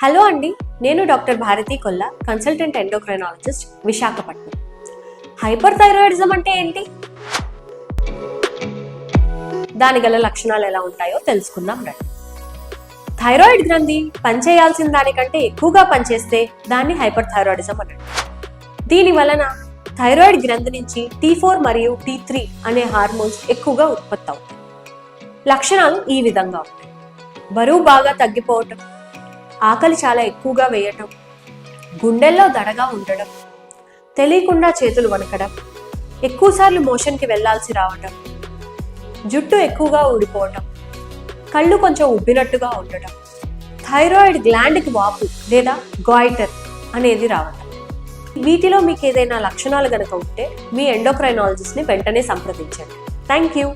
Hello అండి, నేను doctor Bharathi Kolla, consultant endocrinologist, Visakhapatnam. Hyperthyroidism అంటే ఏంటి? దాని గల లక్షణాలు ఎలా ఉంటాయో తెలుసుకుందాం రండి. థైరాయిడ్ గ్రంథి పనిచేయాల్సిన దానికంటే ఎక్కువగా పనిచేస్తే దాన్ని హైపర్ థైరాయిడిజం అనండి. దీని వలన థైరాయిడ్ గ్రంథి నుంచి T4 మరియు T3 అనే హార్మోన్స్ ఎక్కువగా ఉత్పత్తి అవుతాయి. లక్షణాలు ఈ విధంగా ఉంటాయి: బరువు బాగా తగ్గిపోవటం, ఆకలి చాలా ఎక్కువగా వేయటం, గుండెల్లో దడగా ఉండడం, తెలియకుండా చేతులు వణకడం, ఎక్కువసార్లు మోషన్కి వెళ్లాల్సి రావటం, జుట్టు ఎక్కువగా ఊడిపోవటం, కళ్ళు కొంచెం ఉబ్బినట్టుగా ఉండటం, థైరాయిడ్ గ్లాండ్కి వాపు లేదా గాయిటర్ అనేది రావటం. వీటిలో మీకు ఏదైనా లక్షణాలు గనక ఉంటే మీ ఎండోక్రైనాలజిస్ట్ని వెంటనే సంప్రదించండి. Thank you.